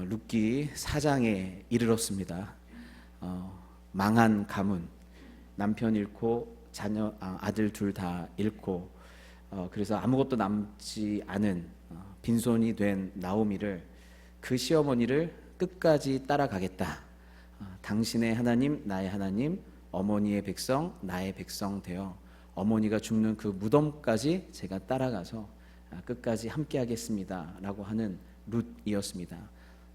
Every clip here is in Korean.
룻기 4장에 이르렀습니다. 망한 가문, 남편 잃고 아들 둘 다 잃고 그래서 아무것도 남지 않은 빈손이 된 나오미를, 그 시어머니를 끝까지 따라가겠다. 당신의 하나님 나의 하나님, 어머니의 백성 나의 백성 되어 어머니가 죽는 그 무덤까지 제가 따라가서 끝까지 함께 하겠습니다 라고 하는 룻이었습니다.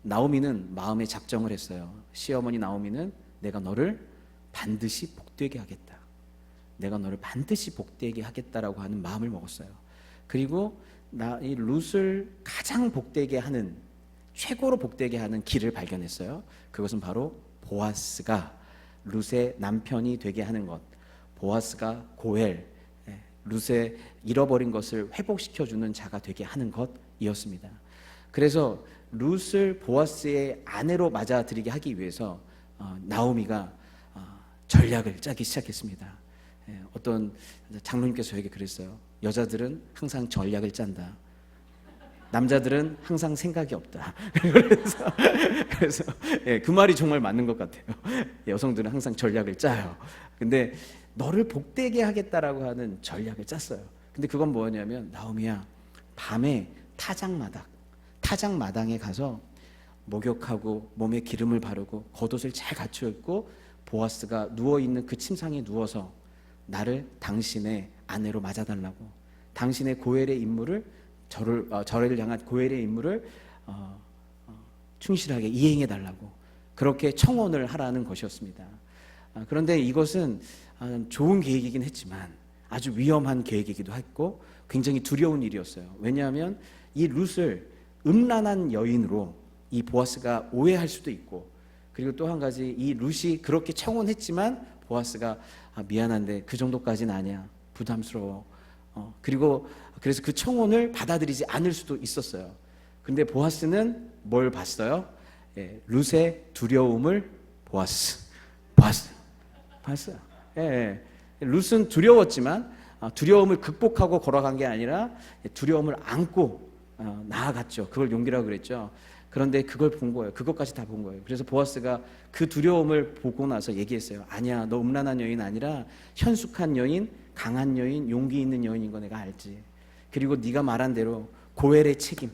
나오미는 마음에 작정을 했어요. 시어머니 나오미는 내가 너를 반드시 복되게 하겠다, 내가 너를 반드시 복되게 하겠다라고 하는 마음을 먹었어요. 그리고 이 룻을 가장 복되게 하는, 최고로 복되게 하는 길을 발견했어요. 그것은 바로 보아스가 룻의 남편이 되게 하는 것, 보아스가 고엘, 룻의 잃어버린 것을 회복시켜주는 자가 되게 하는 것이었습니다. 그래서 룻을 보아스의 아내로 맞아들이게 하기 위해서 나오미가 전략을 짜기 시작했습니다. 어떤 장로님께서 저에게 그랬어요. 여자들은 항상 전략을 짠다, 남자들은 항상 생각이 없다. 그래서 그 말이 정말 맞는 것 같아요. 여성들은 항상 전략을 짜요. 근데 너를 복되게 하겠다라고 하는 전략을 짰어요. 근데 그건 뭐냐면, 나오미야, 밤에 타작마당에 가서 목욕하고 몸에 기름을 바르고 겉옷을 잘 갖추어 입고 보아스가 누워있는 그 침상에 누워서 나를 당신의 아내로 맞아달라고, 당신의 고엘의 임무를, 저를 향한 고엘의 임무를 충실하게 이행해달라고 그렇게 청혼을 하라는 것이었습니다. 그런데 이것은 좋은 계획이긴 했지만 아주 위험한 계획이기도 했고 굉장히 두려운 일이었어요. 왜냐하면 이 룻을 음란한 여인으로 이 보아스가 오해할 수도 있고, 그리고 또 한 가지, 이 룻이 그렇게 청혼했지만 보아스가 미안한데 그 정도까지는 아니야, 부담스러워. 그래서 그 청혼을 받아들이지 않을 수도 있었어요. 근데 보아스는 뭘 봤어요? 룻의 두려움을 봤어요. 룻은 두려웠지만 두려움을 극복하고 걸어간 게 아니라 두려움을 안고 나아갔죠. 그걸 용기라고 그랬죠. 그런데 그걸 본 거예요. 그것까지 다 본 거예요. 그래서 보아스가 그 두려움을 보고 나서 얘기했어요. 아니야, 너 음란한 여인 아니라 현숙한 여인, 강한 여인, 용기 있는 여인인 거 내가 알지. 그리고 네가 말한 대로 고엘의 책임,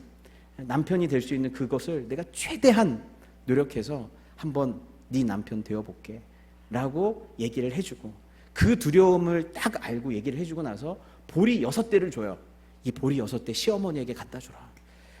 남편이 될 수 있는 그것을 내가 최대한 노력해서 한번 네 남편 되어볼게 라고 얘기를 해주고, 그 두려움을 딱 알고 얘기를 해주고 나서 보리 6대를 줘요. 이 보리 6대 시어머니에게 갖다 주라.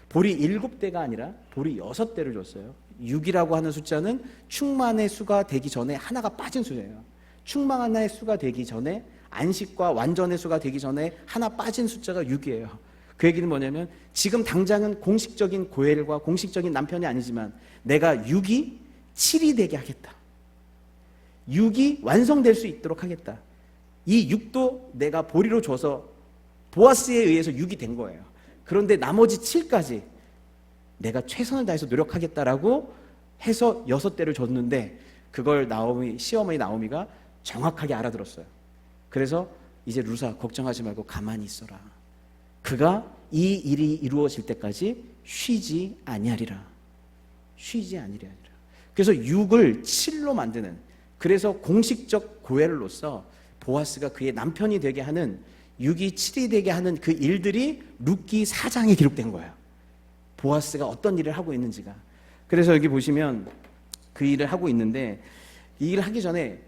보리 7대가 아니라 보리 6대를 줬어요. 6이라고 하는 숫자는 충만의 수가 되기 전에 하나가 빠진 수예요. 충만의 수가 되기 전에, 안식과 완전의 수가 되기 전에 하나 빠진 숫자가 6이에요. 그 얘기는 뭐냐면, 지금 당장은 공식적인 고엘과 공식적인 남편이 아니지만 내가 6이 7이 되게 하겠다, 6이 완성될 수 있도록 하겠다. 이 6도 내가 보리로 줘서 보아스에 의해서 6이 된 거예요. 그런데 나머지 7까지 내가 최선을 다해서 노력하겠다라고 해서 6대를 줬는데, 그걸 시어머니 나오미가 정확하게 알아들었어요. 그래서 이제 룻아, 걱정하지 말고 가만히 있어라. 그가 이 일이 이루어질 때까지 쉬지 아니하리라. 그래서 6을 7로 만드는, 그래서 공식적 고엘로서 보아스가 그의 남편이 되게 하는, 6이 7이 되게 하는 그 일들이 룻기 4장에 기록된 거예요. 보아스가 어떤 일을 하고 있는지가. 그래서 여기 보시면 그 일을 하고 있는데, 이 일을 하기 전에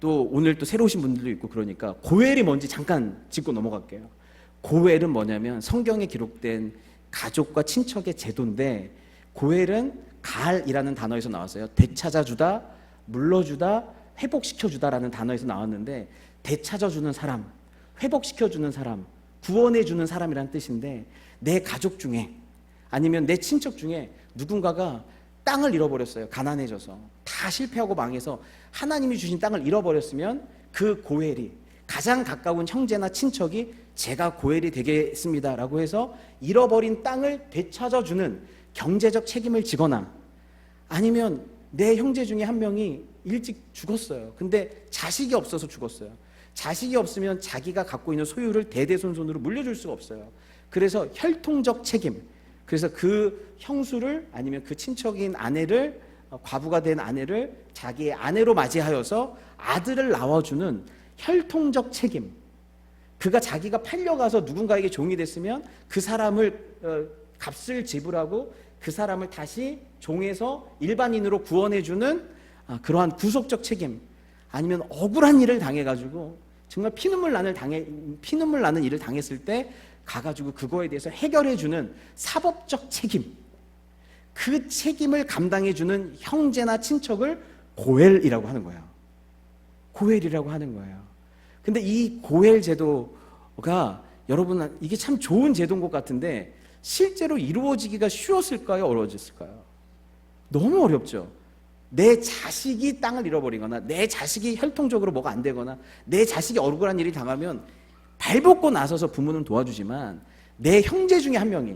또 오늘 또 새로 오신 분들도 있고 그러니까 고엘이 뭔지 잠깐 짚고 넘어갈게요. 고엘은 뭐냐면 성경에 기록된 가족과 친척의 제도인데, 고엘은 갈이라는 단어에서 나왔어요. 되찾아주다, 물러주다, 회복시켜주다라는 단어에서 나왔는데, 되찾아주는 사람, 회복시켜주는 사람, 구원해주는 사람이라는 뜻인데, 내 가족 중에 아니면 내 친척 중에 누군가가 땅을 잃어버렸어요. 가난해져서 다 실패하고 망해서 하나님이 주신 땅을 잃어버렸으면, 그 고엘이, 가장 가까운 형제나 친척이 제가 고엘이 되겠습니다 라고 해서 잃어버린 땅을 되찾아주는 경제적 책임을 지거나, 아니면 내 형제 중에 한 명이 일찍 죽었어요. 근데 자식이 없어서 죽었어요. 자식이 없으면 자기가 갖고 있는 소유를 대대손손으로 물려줄 수가 없어요. 그래서 혈통적 책임, 그래서 그 형수를 아니면 그 친척인 아내를 과부가 된 아내를 자기의 아내로 맞이하여서 아들을 낳아주는 혈통적 책임. 그가 자기가 팔려가서 누군가에게 종이 됐으면 그 사람을 값을 지불하고 그 사람을 다시 종에서 일반인으로 구원해주는 그러한 구속적 책임. 아니면 억울한 일을 당해가지고 정말 피눈물 나는 일을 당했을 때 가가지고 그거에 대해서 해결해주는 사법적 책임. 그 책임을 감당해주는 형제나 친척을 고엘이라고 하는 거예요. 고엘이라고 하는 거예요. 근데 이 고엘 제도가 여러분 이게 참 좋은 제도인 것 같은데 실제로 이루어지기가 쉬웠을까요? 어려워졌을까요? 너무 어렵죠. 내 자식이 땅을 잃어버리거나 내 자식이 혈통적으로 뭐가 안 되거나 내 자식이 억울한 일이 당하면 발벗고 나서서 부모는 도와주지만 내 형제 중에 한 명이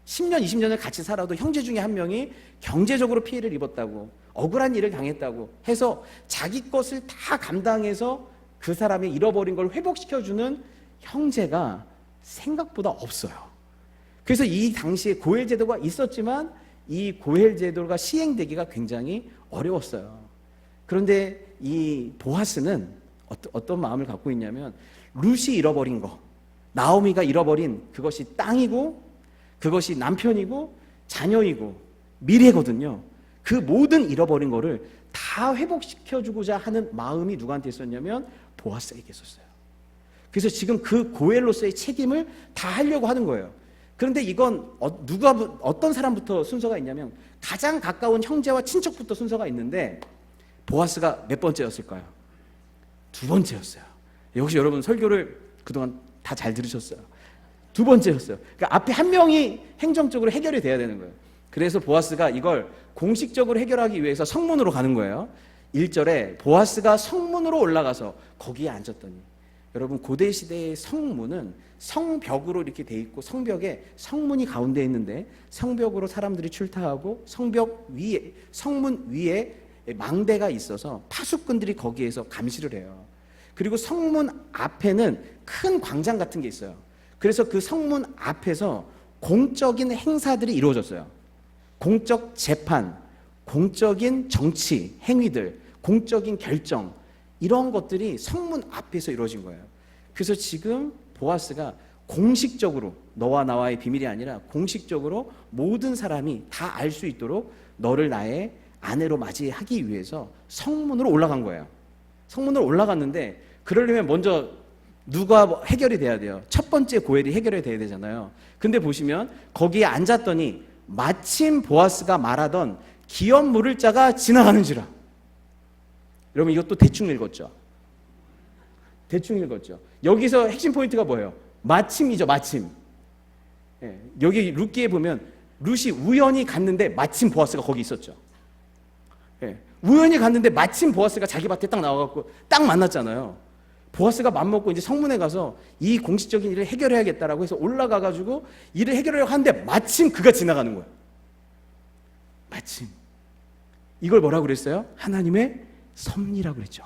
10년, 20년을 같이 살아도 형제 중에 한 명이 경제적으로 피해를 입었다고 억울한 일을 당했다고 해서 자기 것을 다 감당해서 그 사람이 잃어버린 걸 회복시켜주는 형제가 생각보다 없어요. 그래서 이 당시에 고엘 제도가 있었지만 이 고엘 제도가 시행되기가 굉장히 어려웠어요. 그런데 이 보아스는 어떤 마음을 갖고 있냐면 룻이 잃어버린 거, 나오미가 잃어버린 그것이 땅이고 그것이 남편이고 자녀이고 미래거든요. 그 모든 잃어버린 거를 다 회복시켜주고자 하는 마음이 누구한테 있었냐면 보아스에게 있었어요. 그래서 지금 그 고엘로서의 책임을 다 하려고 하는 거예요. 그런데 이건 어떤 사람부터 순서가 있냐면 가장 가까운 형제와 친척부터 순서가 있는데 보아스가 몇 번째였을까요? 두 번째였어요. 역시 여러분 설교를 그동안 다 잘 들으셨어요. 두 번째였어요. 그러니까 앞에 한 명이 행정적으로 해결이 돼야 되는 거예요. 그래서 보아스가 이걸 공식적으로 해결하기 위해서 성문으로 가는 거예요. 1절에 보아스가 성문으로 올라가서 거기에 앉았더니, 여러분 고대 시대의 성문은 성벽으로 이렇게 돼 있고 성벽에 성문이 가운데 있는데 성벽으로 사람들이 출타하고 성문 위에 망대가 있어서 파수꾼들이 거기에서 감시를 해요. 그리고 성문 앞에는 큰 광장 같은 게 있어요. 그래서 그 성문 앞에서 공적인 행사들이 이루어졌어요. 공적 재판, 공적인 정치 행위들, 공적인 결정, 이런 것들이 성문 앞에서 이루어진 거예요. 그래서 지금 보아스가 공식적으로 너와 나와의 비밀이 아니라 공식적으로 모든 사람이 다 알 수 있도록 너를 나의 아내로 맞이하기 위해서 성문으로 올라간 거예요. 성문으로 올라갔는데 그러려면 먼저 누가 해결이 돼야 돼요. 첫 번째 고엘이 해결이 돼야 되잖아요. 근데 보시면 거기에 앉았더니 마침 보아스가 말하던 기업 물을 자가 지나가는지라. 여러분 이것도 대충 읽었죠? 대충 읽었죠? 여기서 핵심 포인트가 뭐예요? 마침이죠, 마침. 예, 여기 룻기에 보면 룻이 우연히 갔는데 마침 보아스가 거기 있었죠. 예, 우연히 갔는데 마침 보아스가 자기 밭에 딱 나와갖고 딱 만났잖아요. 보아스가 맘먹고 이제 성문에 가서 이 공식적인 일을 해결해야겠다라고 해서 올라가가지고 일을 해결하려고 하는데 마침 그가 지나가는 거예요. 마침. 이걸 뭐라고 그랬어요? 하나님의 섭리라고 그랬죠.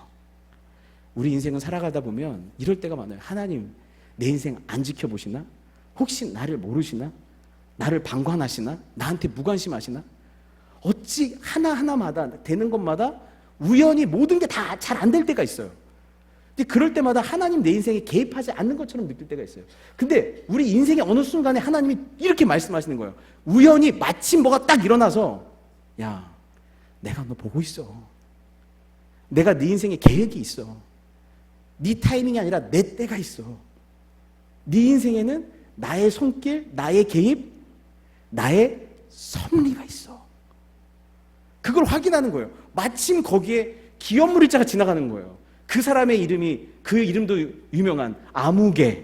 우리 인생은 살아가다 보면 이럴 때가 많아요. 하나님, 내 인생 안 지켜보시나? 혹시 나를 모르시나? 나를 방관하시나? 나한테 무관심하시나? 어찌 하나하나마다 되는 것마다 우연히 모든 게 다 잘 안 될 때가 있어요. 근데 그럴 때마다 하나님 내 인생에 개입하지 않는 것처럼 느낄 때가 있어요. 근데 우리 인생의 어느 순간에 하나님이 이렇게 말씀하시는 거예요. 우연히 마침 뭐가 딱 일어나서, 야, 내가 너 보고 있어. 내가 네 인생에 계획이 있어. 네 타이밍이 아니라 내 때가 있어. 네 인생에는 나의 손길, 나의 개입, 나의 섭리가 있어. 그걸 확인하는 거예요. 마침 거기에 기업 물자가 지나가는 거예요. 그 사람의 이름이, 그 이름도 유명한 아무개.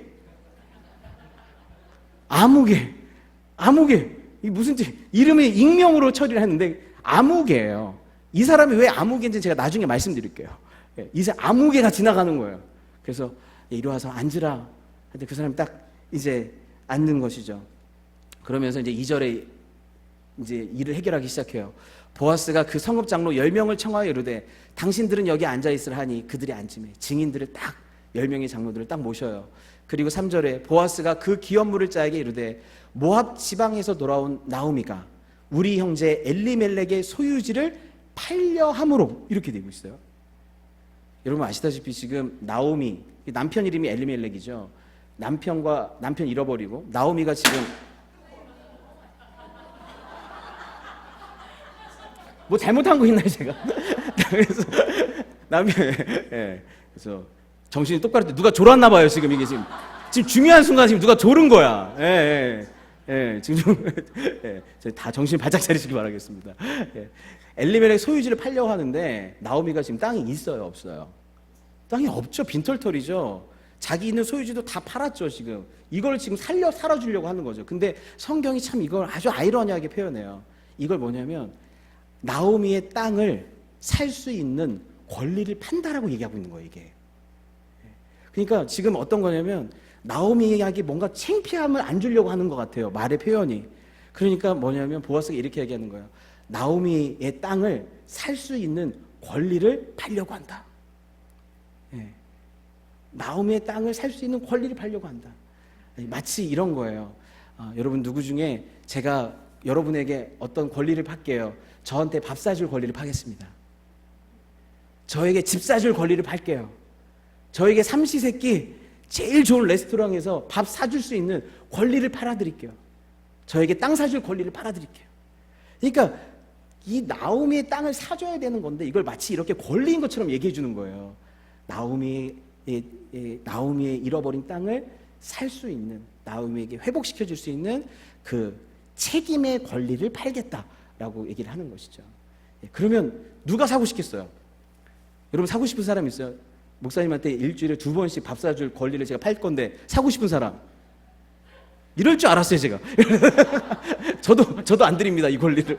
이 무슨 이름이 익명으로 처리를 했는데 아무개예요. 이 사람이 왜 아무개인지 제가 나중에 말씀드릴게요. 이 사람 아무개가 지나가는 거예요. 그래서 이리 와서 앉으라. 근데 그 사람이 딱 이제 앉는 것이죠. 그러면서 이제 2절에 이제 일을 해결하기 시작해요. 보아스가 그 성읍 장로 10명을 청하여 이르되 당신들은 여기 앉아 있으라 하니 그들이 앉음에 증인들을 딱 10명의 장로들을 딱 모셔요. 그리고 3절에 보아스가 그 기업물을 자에게 이르되 모압 지방에서 돌아온 나오미가 우리 형제 엘리멜렉의 소유지를 팔려 함으로, 이렇게 되고 있어요. 여러분 아시다시피 지금 나오미, 남편 이름이 엘리멜렉이죠. 남편 잃어버리고 나오미가 지금 뭐 잘못한 거 있나요 제가? 그래서 그래서 정신이 똑바로 누가 졸았나 봐요 지금. 이게 지금 중요한 순간 지금 누가 졸은 거야. 지금 좀 다 정신 바짝 차리시기 바라겠습니다. 엘리멜렉 소유지를 팔려고 하는데 나오미가 지금 땅이 있어요, 없어요? 땅이 없죠. 빈털털이죠. 자기 있는 소유지도 다 팔았죠. 지금 이걸 지금 살아주려고 하는 거죠. 근데 성경이 참 이걸 아주 아이러니하게 표현해요. 이걸 뭐냐면 나오미의 땅을 살 수 있는 권리를 판다라고 얘기하고 있는 거예요, 이게. 그러니까 지금 어떤 거냐면 나오미에게 뭔가 창피함을 안 주려고 하는 것 같아요, 말의 표현이. 그러니까 뭐냐면 보아스가 이렇게 얘기하는 거예요. 나오미의 땅을 살 수 있는 권리를 팔려고 한다. 나오미의 땅을 살 수 있는 권리를 팔려고 한다. 마치 이런 거예요. 여러분 누구 중에 제가 여러분에게 어떤 권리를 팔게요. 저한테 밥 사줄 권리를 파겠습니다. 저에게 집 사줄 권리를 팔게요. 저에게 삼시세끼 제일 좋은 레스토랑에서 밥 사줄 수 있는 권리를 팔아드릴게요. 저에게 땅 사줄 권리를 팔아드릴게요. 그러니까 이 나오미의 땅을 사줘야 되는 건데 이걸 마치 이렇게 권리인 것처럼 얘기해 주는 거예요. 나오미의 잃어버린 땅을 살 수 있는, 나오미에게 회복시켜 줄 수 있는 그 책임의 권리를 팔겠다라고 얘기를 하는 것이죠. 그러면 누가 사고 싶겠어요? 여러분 사고 싶은 사람 있어요? 목사님한테 일주일에 2번씩 밥 사줄 권리를 제가 팔 건데 사고 싶은 사람? 이럴 줄 알았어요 제가. 저도 안 드립니다 이 권리를.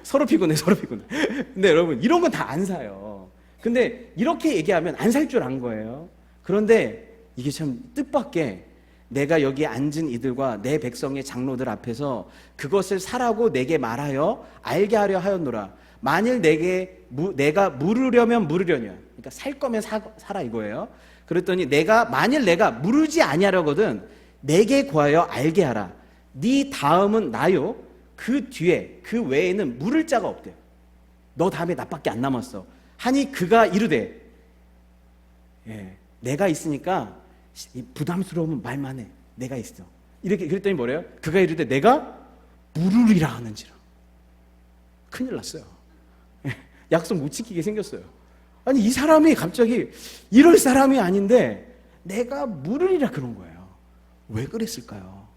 서로 피곤해. 근데 여러분 이런 건 다 안 사요. 근데 이렇게 얘기하면 안 살 줄 안 거예요. 그런데 이게 참 뜻밖의, 내가 여기 앉은 이들과 내 백성의 장로들 앞에서 그것을 사라고 내게 말하여 알게 하려 하였노라. 만일 내가 물으려면 물으려냐, 그러니까 살 거면 사라 이거예요. 그랬더니 만일 내가 물으지 아니하려거든 내게 구하여 알게 하라. 네 다음은 나요. 그 뒤에 그 외에는 물을 자가 없대요. 너 다음에 나밖에 안 남았어. 하니 그가 이르되, 내가 있으니까 부담스러우면 말만 해. 내가 있어. 이렇게 그랬더니 뭐래요? 그가 이르되 내가 물으리라 하는지라. 큰일 났어요. 약속 못 지키게 생겼어요. 아니 이 사람이 갑자기 이럴 사람이 아닌데 내가 물으리라 그런 거예요. 왜 그랬을까요?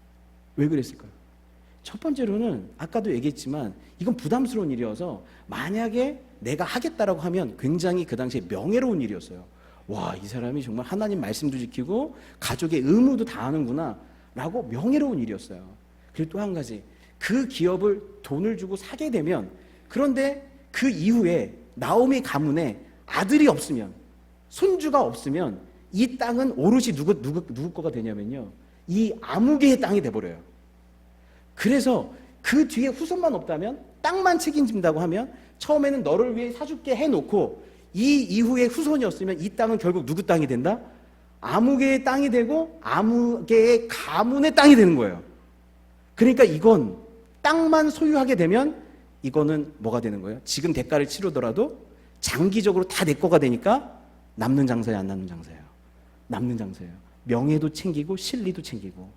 첫 번째로는 아까도 얘기했지만 이건 부담스러운 일이어서 만약에 내가 하겠다라고 하면 굉장히 그 당시에 명예로운 일이었어요. 와, 이 사람이 정말 하나님 말씀도 지키고 가족의 의무도 다하는구나 라고 명예로운 일이었어요. 그리고 또 한 가지, 그 기업을 돈을 주고 사게 되면, 그런데 그 이후에 나오미 가문에 아들이 없으면, 손주가 없으면 이 땅은 오롯이 누구 거가 되냐면요, 이 아무개의 땅이 돼버려요. 그래서 그 뒤에 후손만 없다면, 땅만 책임진다고 하면 처음에는 너를 위해 사줄게 해놓고 이 이후에 후손이 없으면 이 땅은 결국 누구 땅이 된다? 아무개의 땅이 되고 아무개의 가문의 땅이 되는 거예요. 그러니까 이건 땅만 소유하게 되면 이거는 뭐가 되는 거예요? 지금 대가를 치르더라도 장기적으로 다 내 거가 되니까 남는 장사예요, 안 남는 장사예요? 남는 장사예요. 명예도 챙기고 실리도 챙기고,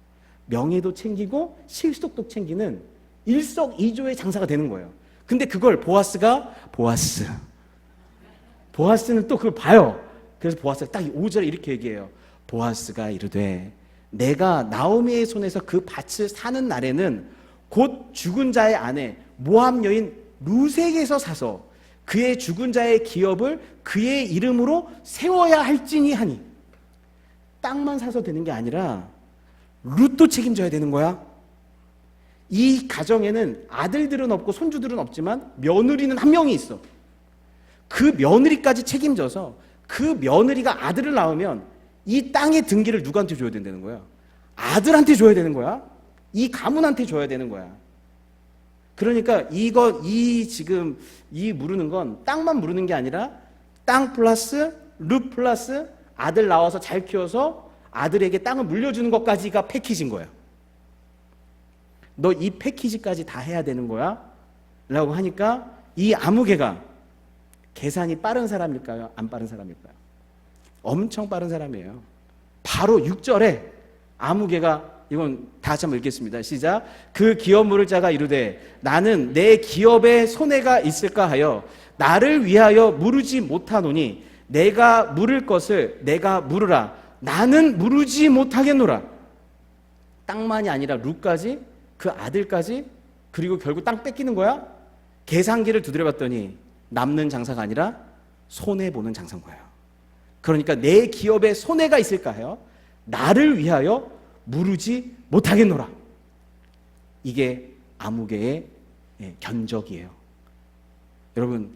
명예도 챙기고 실속도 챙기는 일석이조의 장사가 되는 거예요. 근데 그걸 보아스는 또 그걸 봐요. 그래서 보아스가 딱 5절에 이렇게 얘기해요. 보아스가 이르되 내가 나오미의 손에서 그 밭을 사는 날에는 곧 죽은 자의 아내 모압 여인 루색에서 사서 그의 죽은 자의 기업을 그의 이름으로 세워야 할지니 하니. 땅만 사서 되는 게 아니라 룻도 책임져야 되는 거야. 이 가정에는 아들들은 없고 손주들은 없지만 며느리는 한 명이 있어. 그 며느리까지 책임져서 그 며느리가 아들을 낳으면 이 땅의 등기를 누구한테 줘야 된다는 거야? 아들한테 줘야 되는 거야. 이 가문한테 줘야 되는 거야. 그러니까 지금 물으는 건 땅만 물으는 게 아니라 땅 플러스 룻 플러스 아들 낳아서 잘 키워서 아들에게 땅을 물려주는 것까지가 패키지인 거예요. 너 이 패키지까지 다 해야 되는 거야? 라고 하니까 이 아무개가 계산이 빠른 사람일까요? 안 빠른 사람일까요? 엄청 빠른 사람이에요. 바로 6절에 아무개가, 이건 다 같이 한번 읽겠습니다. 시작. 그 기업 물을 자가 이르되 나는 내 기업에 손해가 있을까 하여 나를 위하여 물으지 못하노니 내가 물을 것을 내가 물으라. 나는 물으지 못하겠노라. 땅만이 아니라 룻까지, 그 아들까지, 그리고 결국 땅 뺏기는 거야? 계산기를 두드려봤더니 남는 장사가 아니라 손해보는 장사인 거예요. 그러니까 내 기업에 손해가 있을까 해요. 나를 위하여 물으지 못하겠노라. 이게 아무개의 견적이에요. 여러분,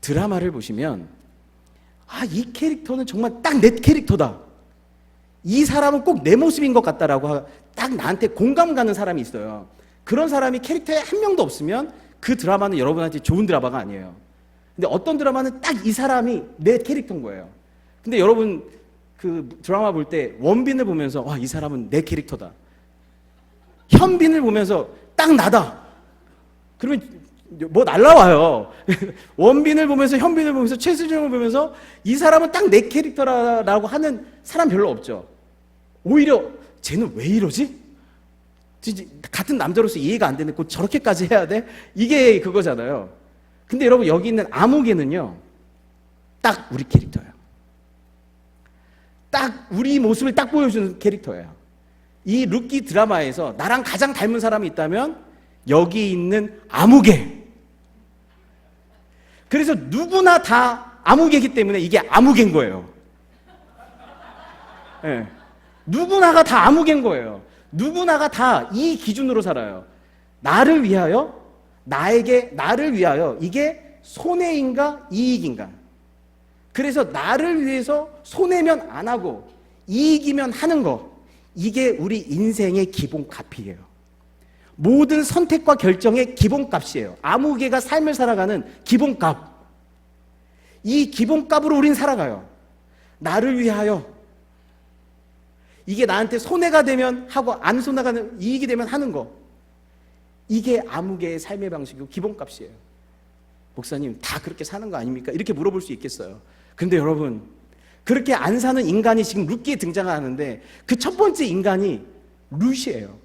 드라마를 보시면 이 캐릭터는 정말 딱 내 캐릭터다. 이 사람은 꼭 내 모습인 것 같다라고 딱 나한테 공감 가는 사람이 있어요. 그런 사람이 캐릭터에 한 명도 없으면 그 드라마는 여러분한테 좋은 드라마가 아니에요. 근데 어떤 드라마는 딱 이 사람이 내 캐릭터인 거예요. 근데 여러분 그 드라마 볼 때 원빈을 보면서 이 사람은 내 캐릭터다. 현빈을 보면서 딱 나다. 그러면 뭐 날라와요. 원빈을 보면서, 현빈을 보면서, 최수정을 보면서 이 사람은 딱 내 캐릭터라고 하는 사람 별로 없죠. 오히려 쟤는 왜 이러지? 같은 남자로서 이해가 안 되는 거 저렇게까지 해야 돼? 이게 그거잖아요. 근데 여러분 여기 있는 아무개는요, 딱 우리 캐릭터예요. 딱 우리 모습을 딱 보여주는 캐릭터예요. 이 룻기 드라마에서 나랑 가장 닮은 사람이 있다면 여기 있는 아무개. 그래서 누구나 다 아무개이기 때문에 이게 아무개인 거예요. 네. 누구나가 다 아무개인 거예요. 누구나가 다 이 기준으로 살아요. 나를 위하여, 나를 위하여 이게 손해인가 이익인가. 그래서 나를 위해서 손해면 안 하고 이익이면 하는 거, 이게 우리 인생의 기본값이에요. 모든 선택과 결정의 기본값이에요. 아무개가 삶을 살아가는 기본값. 이 기본값으로 우린 살아가요. 나를 위하여. 이게 나한테 손해가 되면 하고 안 손해가는 이익이 되면 하는 거. 이게 아무개의 삶의 방식이고 기본값이에요. 목사님, 다 그렇게 사는 거 아닙니까? 이렇게 물어볼 수 있겠어요. 근데 여러분, 그렇게 안 사는 인간이 지금 룻기에 등장하는데 그 첫 번째 인간이 룻이에요.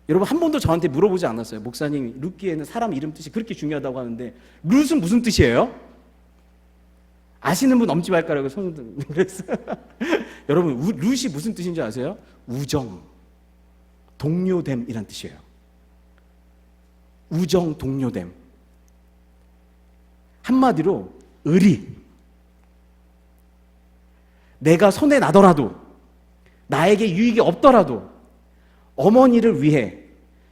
여러분 한 번도 저한테 물어보지 않았어요. 목사님, 룻기에는 사람 이름 뜻이 그렇게 중요하다고 하는데 룻은 무슨 뜻이에요? 아시는 분 엄지발가락을 손을 들었어요. 여러분, 룻이 무슨 뜻인지 아세요? 우정, 동료됨이란 뜻이에요. 우정, 동료됨. 한마디로 의리. 내가 손해 나더라도, 나에게 유익이 없더라도 어머니를 위해,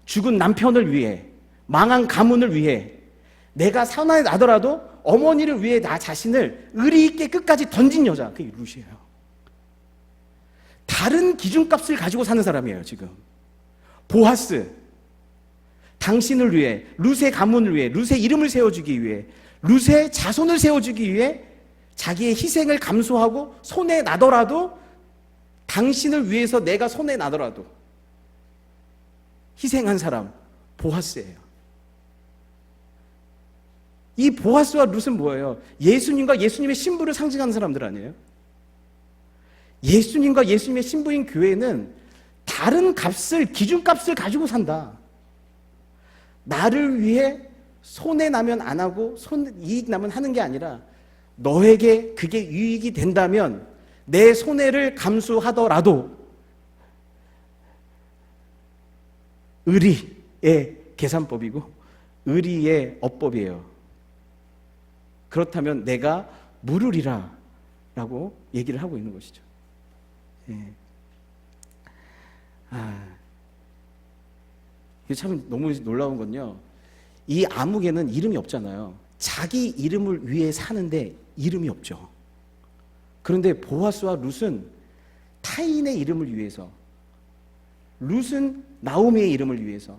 죽은 남편을 위해, 망한 가문을 위해, 내가 손해 나더라도 어머니를 위해 나 자신을 의리 있게 끝까지 던진 여자, 그게 룻이에요. 다른 기준값을 가지고 사는 사람이에요. 지금 보아스, 당신을 위해, 룻의 가문을 위해, 룻의 이름을 세워주기 위해, 룻의 자손을 세워주기 위해 자기의 희생을 감수하고 손해 나더라도, 당신을 위해서 내가 손해 나더라도 희생한 사람, 보아스예요. 이 보아스와 룻은 뭐예요? 예수님과 예수님의 신부를 상징하는 사람들 아니에요? 예수님과 예수님의 신부인 교회는 다른 값을, 기준값을 가지고 산다. 나를 위해 손해 나면 안 하고 이익 나면 하는 게 아니라, 너에게 그게 유익이 된다면 내 손해를 감수하더라도 의리의 계산법이고 의리의 어법이에요. 그렇다면 내가 물으리라 라고 얘기를 하고 있는 것이죠. 예. 이게 참 너무 놀라운 건요, 이 아무개는 이름이 없잖아요. 자기 이름을 위해 사는데 이름이 없죠. 그런데 보아스와 룻은 타인의 이름을 위해서, 룻은 나오미의 이름을 위해서,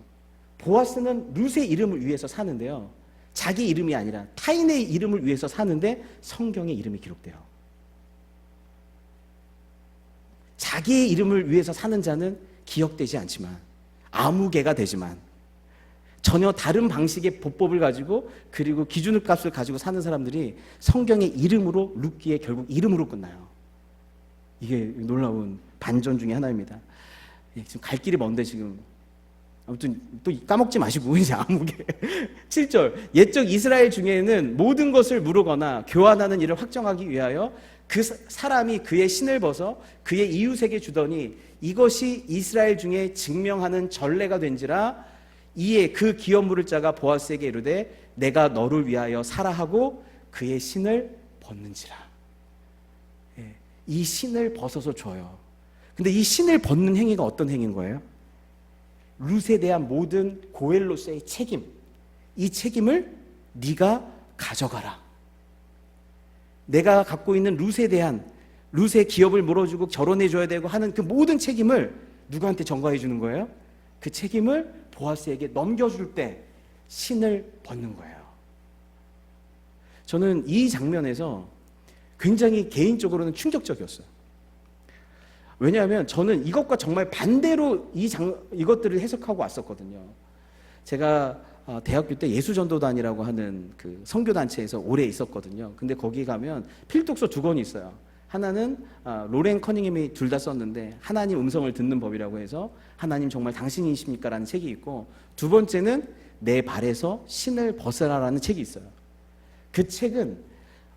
보아스는 룻의 이름을 위해서 사는데요, 자기 이름이 아니라 타인의 이름을 위해서 사는데 성경에 이름이 기록돼요. 자기의 이름을 위해서 사는 자는 기억되지 않지만, 아무개가 되지만, 전혀 다른 방식의 보법을 가지고 그리고 기준값을 가지고 사는 사람들이 성경의 이름으로, 룻기에 결국 이름으로 끝나요. 이게 놀라운 반전 중에 하나입니다. 지금 갈 길이 먼데 지금 아무튼 또 까먹지 마시고 이제 아무개 7절, 옛적 이스라엘 중에는 모든 것을 물으거나 교환하는 일을 확정하기 위하여 그 사람이 그의 신을 벗어 그의 이웃에게 주더니 이것이 이스라엘 중에 증명하는 전례가 된지라. 이에 그 기업 물을 자가 보아스에게 이르되 내가 너를 위하여 사라 하고 그의 신을 벗는지라. 이 신을 벗어서 줘요. 근데 이 신을 벗는 행위가 어떤 행위인 거예요? 룻에 대한 모든 고엘로서의 책임, 이 책임을 네가 가져가라. 내가 갖고 있는 룻에 대한, 룻의 기업을 물어주고 결혼해줘야 되고 하는 그 모든 책임을 누구한테 전가해 주는 거예요? 그 책임을 보아스에게 넘겨줄 때 신을 벗는 거예요. 저는 이 장면에서 굉장히 개인적으로는 충격적이었어요. 왜냐하면 저는 이것과 정말 반대로 이것들을 해석하고 왔었거든요. 제가 대학교 때 예수전도단이라고 하는 그 선교단체에서 오래 있었거든요. 근데 거기 가면 필독서 2권이 있어요. 하나는 로렌 커닝햄이 둘 다 썼는데 하나님 음성을 듣는 법이라고 해서 하나님 정말 당신이십니까? 라는 책이 있고, 두 번째는 내 발에서 신을 벗으라라는 책이 있어요. 그 책은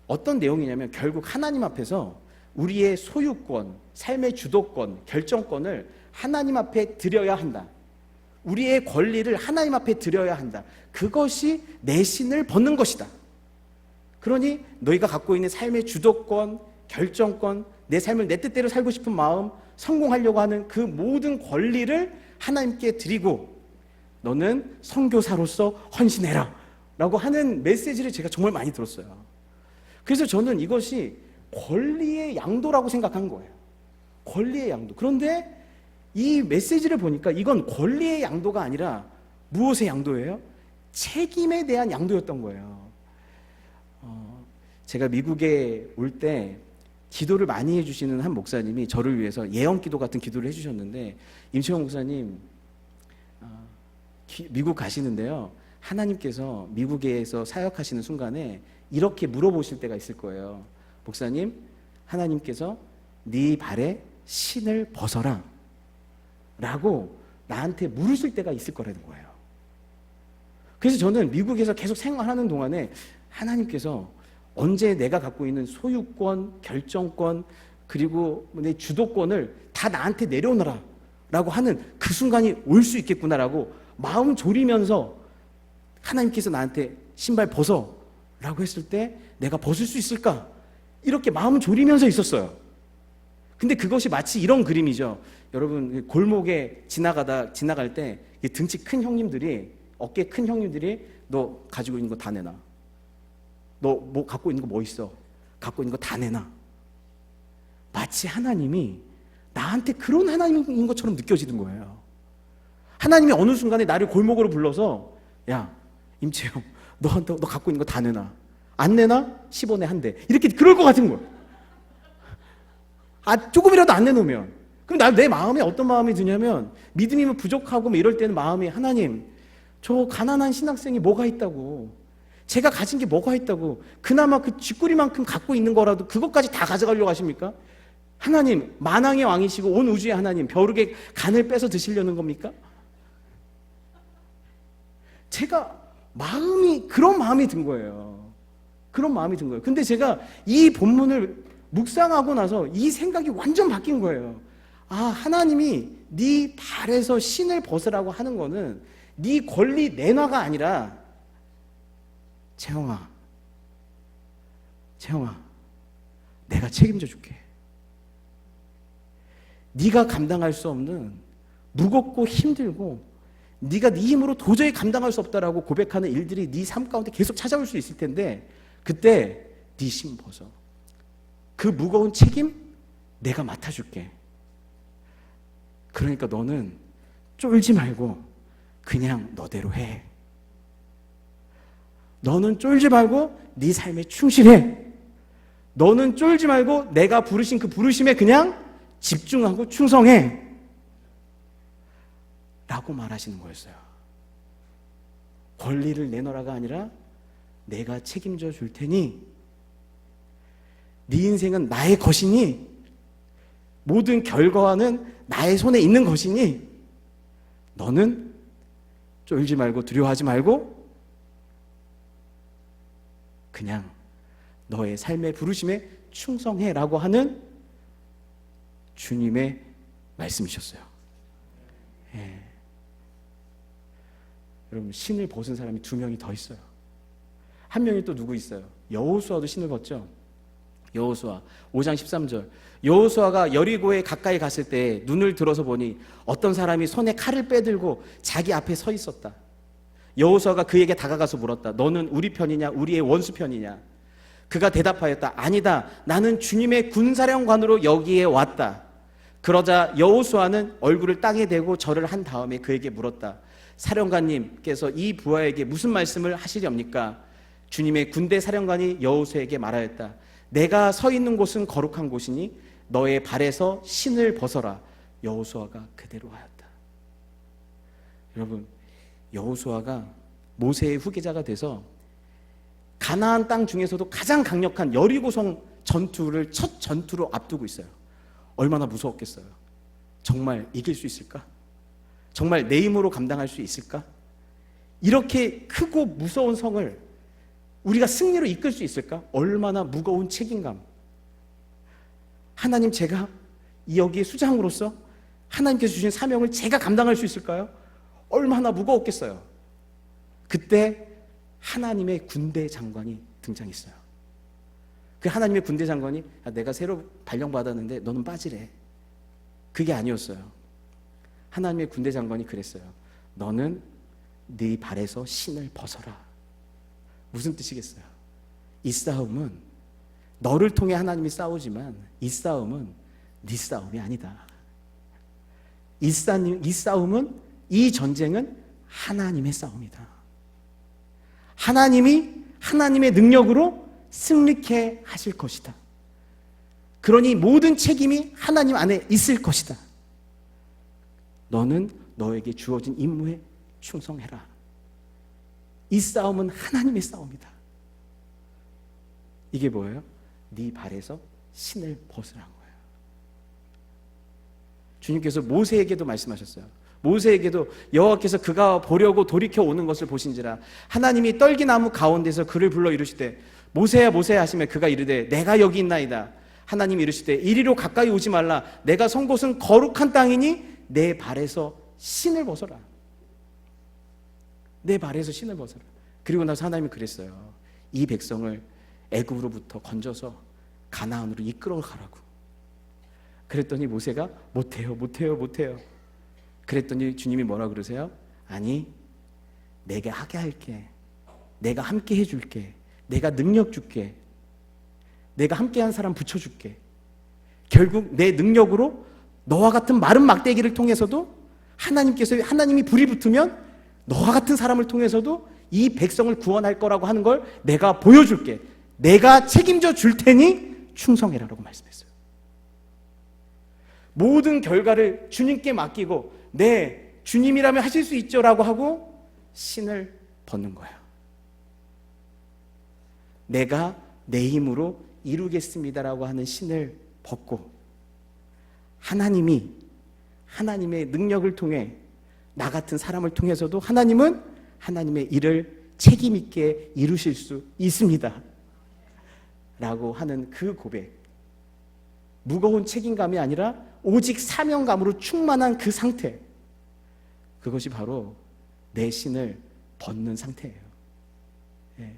어떤 내용이냐면 결국 하나님 앞에서 우리의 소유권, 삶의 주도권, 결정권을 하나님 앞에 드려야 한다. 우리의 권리를 하나님 앞에 드려야 한다. 그것이 내 신을 벗는 것이다. 그러니 너희가 갖고 있는 삶의 주도권, 결정권, 내 삶을 내 뜻대로 살고 싶은 마음, 성공하려고 하는 그 모든 권리를 하나님께 드리고 너는 선교사로서 헌신해라 라고 하는 메시지를 제가 정말 많이 들었어요. 그래서 저는 이것이 권리의 양도라고 생각한 거예요. 권리의 양도. 그런데 이 메시지를 보니까 이건 권리의 양도가 아니라 무엇의 양도예요? 책임에 대한 양도였던 거예요. 제가 미국에 올 때 기도를 많이 해주시는 한 목사님이 저를 위해서 예언기도 같은 기도를 해주셨는데, 임채영 목사님 미국 가시는데요, 하나님께서 미국에서 사역하시는 순간에 이렇게 물어보실 때가 있을 거예요. 목사님, 하나님께서 네 발에 신을 벗어라 라고 나한테 물으실 때가 있을 거라는 거예요. 그래서 저는 미국에서 계속 생활하는 동안에 하나님께서 언제 내가 갖고 있는 소유권, 결정권, 그리고 내 주도권을 다 나한테 내려놓으라 라고 하는 그 순간이 올 수 있겠구나라고 마음 졸이면서 하나님께서 나한테 신발 벗어 라고 했을 때 내가 벗을 수 있을까? 이렇게 마음 졸이면서 있었어요. 근데 그것이 마치 이런 그림이죠. 여러분, 골목에 지나갈 때 등치 큰 형님들이, 어깨 큰 형님들이 너 가지고 있는 거 다 내놔. 너 뭐 갖고 있는 거 뭐 있어? 갖고 있는 거 다 내놔. 마치 하나님이 나한테 그런 하나님인 것처럼 느껴지는 거예요. 하나님이 어느 순간에 나를 골목으로 불러서 야, 임채영, 너 갖고 있는 거 다 내놔. 안 내놔? 10원에 한 대. 이렇게 그럴 것 같은 거예요. 조금이라도 안 내놓으면. 그럼 내 마음에 어떤 마음이 드냐면, 믿음이 부족하고 뭐 이럴 때는 마음이, 하나님, 저 가난한 신학생이 뭐가 있다고, 제가 가진 게 뭐가 있다고, 그나마 그 쥐꼬리만큼 갖고 있는 거라도 그것까지 다 가져가려고 하십니까? 하나님, 만왕의 왕이시고 온 우주의 하나님, 벼룩의 간을 빼서 드시려는 겁니까? 제가 그런 마음이 든 거예요. 그런 마음이 든 거예요. 근데 제가 이 본문을 묵상하고 나서 이 생각이 완전 바뀐 거예요. 하나님이 네 발에서 신을 벗으라고 하는 거는 네 권리 내놔가 아니라, 채영아, 내가 책임져 줄게. 네가 감당할 수 없는 무겁고 힘들고 네가 네 힘으로 도저히 감당할 수 없다라고 고백하는 일들이 네 삶 가운데 계속 찾아올 수 있을 텐데, 그때 네 신 벗어. 그 무거운 책임 내가 맡아줄게. 그러니까 너는 쫄지 말고 그냥 너대로 해. 너는 쫄지 말고 네 삶에 충실해. 너는 쫄지 말고 내가 부르신 그 부르심에 그냥 집중하고 충성해 라고 말하시는 거였어요. 권리를 내놓으라가 아니라 내가 책임져 줄 테니 네 인생은 나의 것이니 모든 결과는 나의 손에 있는 것이니 너는 쫄지 말고 두려워하지 말고 그냥 너의 삶의 부르심에 충성해라고 하는 주님의 말씀이셨어요. 예. 여러분, 신을 벗은 사람이 2명이 더 있어요. 한 명이 또 누구 있어요? 여호수아도 신을 벗죠. 여호수아 5장 13절. 여호수아가 여리고에 가까이 갔을 때 눈을 들어서 보니 어떤 사람이 손에 칼을 빼들고 자기 앞에 서 있었다. 여호수아가 그에게 다가가서 물었다. 너는 우리 편이냐 우리의 원수 편이냐? 그가 대답하였다. 아니다. 나는 주님의 군사령관으로 여기에 왔다. 그러자 여호수아는 얼굴을 땅에 대고 절을 한 다음에 그에게 물었다. 사령관님께서 이 부하에게 무슨 말씀을 하시렵니까? 주님의 군대 사령관이 여호수아에게 말하였다. 내가 서 있는 곳은 거룩한 곳이니 너의 발에서 신을 벗어라. 여호수아가 그대로 하였다. 여러분, 여호수아가 모세의 후계자가 돼서 가나안 땅 중에서도 가장 강력한 여리고성 전투를 첫 전투로 앞두고 있어요. 얼마나 무서웠겠어요. 정말 이길 수 있을까? 정말 내 힘으로 감당할 수 있을까? 이렇게 크고 무서운 성을 우리가 승리로 이끌 수 있을까? 얼마나 무거운 책임감. 하나님, 제가 여기에 수장으로서 하나님께서 주신 사명을 제가 감당할 수 있을까요? 얼마나 무거웠겠어요. 그때 하나님의 군대 장관이 등장했어요. 그 하나님의 군대 장관이 내가 새로 발령받았는데 너는 빠지래. 그게 아니었어요. 하나님의 군대 장관이 그랬어요. 너는 네 발에서 신을 벗어라. 무슨 뜻이겠어요? 이 싸움은 너를 통해 하나님이 싸우지만 이 싸움은 네 싸움이 아니다. 이 싸움은, 이 전쟁은 하나님의 싸움이다. 하나님이 하나님의 능력으로 승리케 하실 것이다. 그러니 모든 책임이 하나님 안에 있을 것이다. 너는 너에게 주어진 임무에 충성해라. 이 싸움은 하나님의 싸움이다. 이게 뭐예요? 네 발에서 신을 벗으라는 거예요. 주님께서 모세에게도 말씀하셨어요. 모세에게도 여호와께서 그가 보려고 돌이켜 오는 것을 보신지라 하나님이 떨기나무 가운데서 그를 불러 이르시되 모세야 모세야 하시며 그가 이르되 내가 여기 있나이다. 하나님이 이르시되 이리로 가까이 오지 말라. 내가 선 곳은 거룩한 땅이니 내 발에서 신을 벗어라. 내 발에서 신을 벗어라. 그리고 나서 하나님이 그랬어요. 이 백성을 애굽으로부터 건져서 가나안으로 이끌어 가라고. 그랬더니 모세가 못해요. 그랬더니 주님이 뭐라 그러세요? 아니, 내가 하게 할게. 내가 함께 해줄게. 내가 능력 줄게. 내가 함께한 사람 붙여줄게. 결국 내 능력으로 너와 같은 마른 막대기를 통해서도 하나님이 불이 붙으면 너와 같은 사람을 통해서도 이 백성을 구원할 거라고 하는 걸 내가 보여줄게. 내가 책임져 줄 테니 충성해라라고 말씀했어요. 모든 결과를 주님께 맡기고 네, 주님이라면 하실 수 있죠라고 하고 신을 벗는 거예요. 내가 내 힘으로 이루겠습니다라고 하는 신을 벗고 하나님의 능력을 통해 나 같은 사람을 통해서도 하나님은 하나님의 일을 책임 있게 이루실 수 있습니다 라고 하는 그 고백, 무거운 책임감이 아니라 오직 사명감으로 충만한 그 상태, 그것이 바로 내 신을 벗는 상태예요. 예.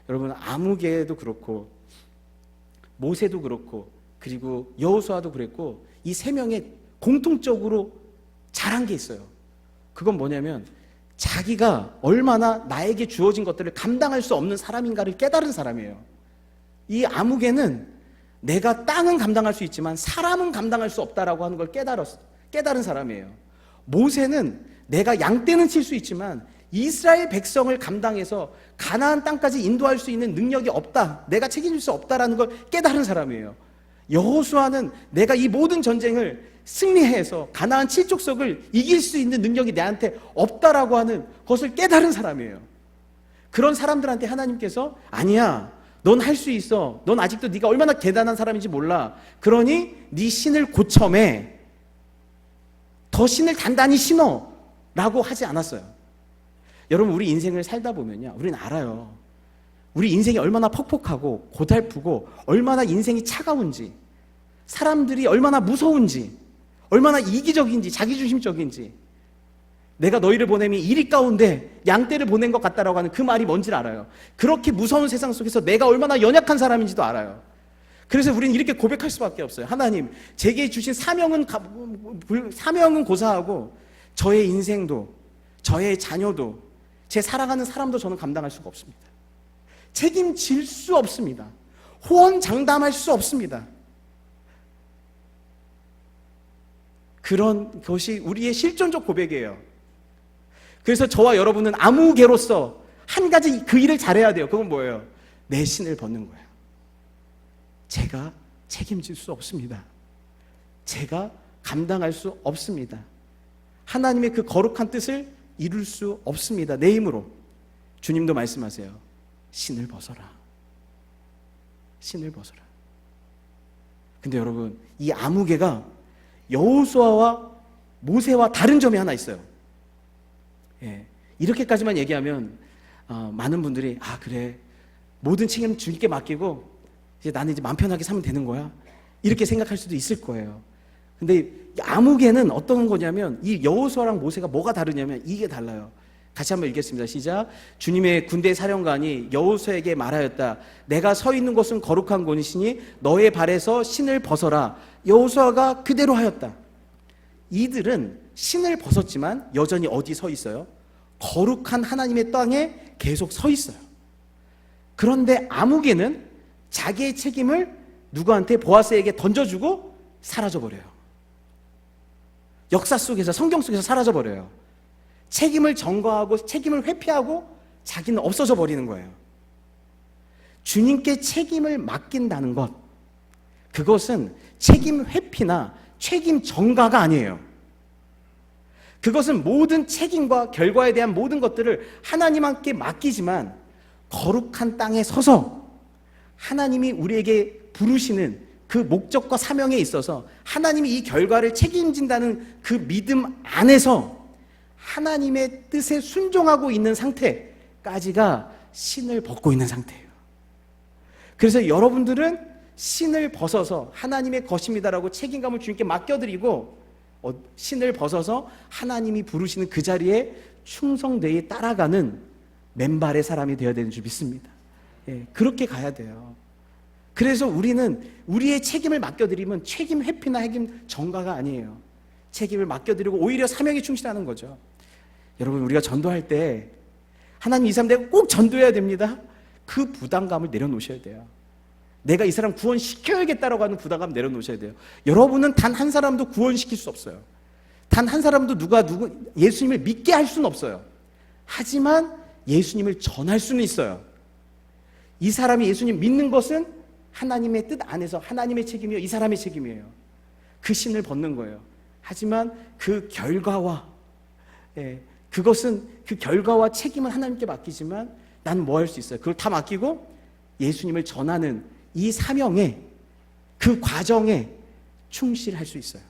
여러분, 아무개도 그렇고 모세도 그렇고 그리고 여호수아도 그랬고 이 세 명의 공통적으로 잘한 게 있어요. 그건 뭐냐면 자기가 얼마나 나에게 주어진 것들을 감당할 수 없는 사람인가를 깨달은 사람이에요. 이 아무개는 내가 땅은 감당할 수 있지만 사람은 감당할 수 없다라고 하는 걸 깨달은 사람이에요. 모세는 내가 양떼는 칠 수 있지만 이스라엘 백성을 감당해서 가나안 땅까지 인도할 수 있는 능력이 없다, 내가 책임질 수 없다라는 걸 깨달은 사람이에요. 여호수아는 내가 이 모든 전쟁을 승리해서 가나안 칠족속을 이길 수 있는 능력이 내한테 없다라고 하는 것을 깨달은 사람이에요. 그런 사람들한테 하나님께서 아니야, 넌 할 수 있어. 넌 아직도 네가 얼마나 대단한 사람인지 몰라. 그러니 네 신을 고쳐매. 더 신을 단단히 신어 라고 하지 않았어요. 여러분, 우리 인생을 살다 보면요, 우리는 알아요. 우리 인생이 얼마나 퍽퍽하고 고달프고 얼마나 인생이 차가운지, 사람들이 얼마나 무서운지, 얼마나 이기적인지, 자기중심적인지. 내가 너희를 보내면 이리 가운데 양떼를 보낸 것 같다라고 하는 그 말이 뭔지를 알아요. 그렇게 무서운 세상 속에서 내가 얼마나 연약한 사람인지도 알아요. 그래서 우리는 이렇게 고백할 수밖에 없어요. 하나님, 제게 주신 사명은 고사하고 저의 인생도, 저의 자녀도, 제 사랑하는 사람도 저는 감당할 수가 없습니다. 책임질 수 없습니다. 호언장담할 수 없습니다. 그런 것이 우리의 실존적 고백이에요. 그래서 저와 여러분은 아무개로서 한 가지 그 일을 잘해야 돼요. 그건 뭐예요? 내 신을 벗는 거예요. 제가 책임질 수 없습니다. 제가 감당할 수 없습니다. 하나님의 그 거룩한 뜻을 이룰 수 없습니다. 내 힘으로. 주님도 말씀하세요. 신을 벗어라. 신을 벗어라. 근데 여러분, 이 아무개가 여호수아와 모세와 다른 점이 하나 있어요. 예, 이렇게까지만 얘기하면 많은 분들이 그래, 모든 책임 주님께 맡기고 이제 나는 이제 마음 편하게 살면 되는 거야, 이렇게 생각할 수도 있을 거예요. 근데 아무개는 어떤 거냐면, 이 여호수아랑 모세가 뭐가 다르냐면 이게 달라요. 같이 한번 읽겠습니다. 시작. 주님의 군대 사령관이 여호수아에게 말하였다. 내가 서 있는 곳은 거룩한 곳이니 너의 발에서 신을 벗어라. 여호수아가 그대로 하였다. 이들은 신을 벗었지만 여전히 어디 서 있어요? 거룩한 하나님의 땅에 계속 서 있어요. 그런데 아무개는 자기의 책임을 누구한테? 보아스에게 던져주고 사라져버려요. 역사 속에서, 성경 속에서 사라져버려요. 책임을 전가하고 책임을 회피하고 자기는 없어져 버리는 거예요. 주님께 책임을 맡긴다는 것, 그것은 책임 회피나 책임 전가가 아니에요. 그것은 모든 책임과 결과에 대한 모든 것들을 하나님께 맡기지만 거룩한 땅에 서서 하나님이 우리에게 부르시는 그 목적과 사명에 있어서 하나님이 이 결과를 책임진다는 그 믿음 안에서 하나님의 뜻에 순종하고 있는 상태까지가 신을 벗고 있는 상태예요. 그래서 여러분들은 신을 벗어서 하나님의 것입니다라고 책임감을 주님께 맡겨드리고 신을 벗어서 하나님이 부르시는 그 자리에 충성되이 따라가는 맨발의 사람이 되어야 되는 줄 믿습니다. 예, 그렇게 가야 돼요. 그래서 우리는 우리의 책임을 맡겨드리면 책임 회피나 책임 전가가 아니에요. 책임을 맡겨드리고 오히려 사명에 충실하는 거죠. 여러분, 우리가 전도할 때 하나님, 이 사람 내가 꼭 전도해야 됩니다, 그 부담감을 내려놓으셔야 돼요. 내가 이 사람 구원시켜야겠다라고 하는 부담감 내려놓으셔야 돼요. 여러분은 단 한 사람도 구원시킬 수 없어요. 단 한 사람도 누구 예수님을 믿게 할 수는 없어요. 하지만 예수님을 전할 수는 있어요. 이 사람이 예수님 믿는 것은 하나님의 뜻 안에서 하나님의 책임이요, 이 사람의 책임이에요. 그 신을 벗는 거예요. 하지만 그 결과와 그것은 그 결과와 책임은 하나님께 맡기지만 나는 뭐 할 수 있어요? 그걸 다 맡기고 예수님을 전하는 이 사명에, 그 과정에 충실할 수 있어요.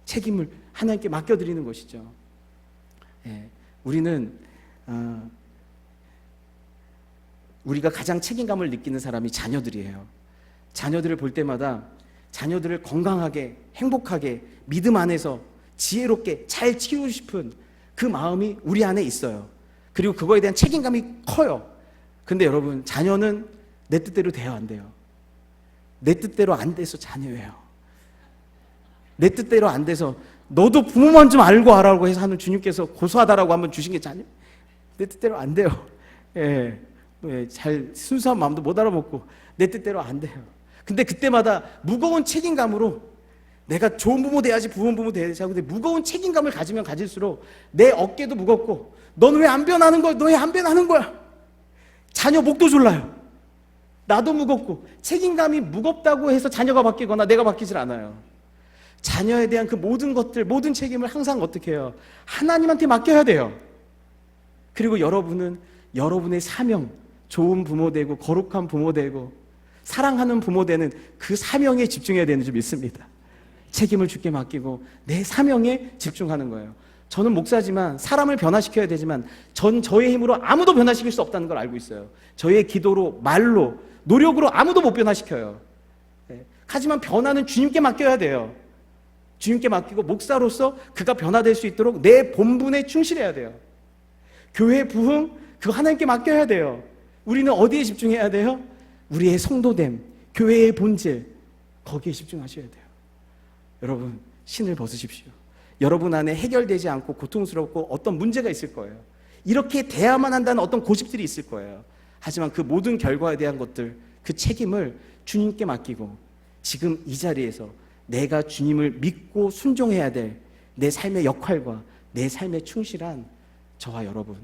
책임을 하나님께 맡겨드리는 것이죠. 우리는 우리가 가장 책임감을 느끼는 사람이 자녀들이에요. 자녀들을 볼 때마다 자녀들을 건강하게, 행복하게, 믿음 안에서 지혜롭게 잘 키우고 싶은 그 마음이 우리 안에 있어요. 그리고 그거에 대한 책임감이 커요. 근데 여러분, 자녀는 내 뜻대로 돼요, 안 돼요? 내 뜻대로 안 돼서 자녀예요. 내 뜻대로 안 돼서 너도 부모만 좀 알고 하라고 해서 하는 주님께서 고소하다라고 한번 주신 게 자녀? 내 뜻대로 안 돼요. 잘 순수한 마음도 못 알아먹고 내 뜻대로 안 돼요. 근데 그때마다 무거운 책임감으로 내가 좋은 부모 돼야지, 부모 돼야지 하고, 근데 무거운 책임감을 가지면 가질수록 내 어깨도 무겁고, 넌 왜 안 변하는 거야? 너 왜 안 변하는 거야? 자녀 목도 졸라요. 나도 무겁고, 책임감이 무겁다고 해서 자녀가 바뀌거나 내가 바뀌질 않아요. 자녀에 대한 그 모든 것들, 모든 책임을 항상 어떻게 해요? 하나님한테 맡겨야 돼요. 그리고 여러분은 여러분의 사명, 좋은 부모 되고 거룩한 부모 되고 사랑하는 부모 되는 그 사명에 집중해야 되는 줄 믿습니다. 책임을 주께 맡기고 내 사명에 집중하는 거예요. 저는 목사지만 사람을 변화시켜야 되지만 저의 힘으로 아무도 변화시킬 수 없다는 걸 알고 있어요. 저의 기도로, 말로, 노력으로 아무도 못 변화시켜요. 하지만 변화는 주님께 맡겨야 돼요. 주님께 맡기고 목사로서 그가 변화될 수 있도록 내 본분에 충실해야 돼요. 교회 부흥, 그거 하나님께 맡겨야 돼요. 우리는 어디에 집중해야 돼요? 우리의 성도됨, 교회의 본질, 거기에 집중하셔야 돼요. 여러분, 신을 벗으십시오. 여러분 안에 해결되지 않고 고통스럽고 어떤 문제가 있을 거예요. 이렇게 돼야만 한다는 어떤 고집들이 있을 거예요. 하지만 그 모든 결과에 대한 것들, 그 책임을 주님께 맡기고 지금 이 자리에서 내가 주님을 믿고 순종해야 될 내 삶의 역할과 내 삶에 충실한 저와 여러분,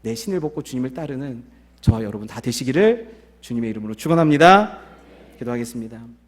내 신을 벗고 주님을 따르는 저와 여러분 다 되시기를 주님의 이름으로 축원합니다. 기도하겠습니다.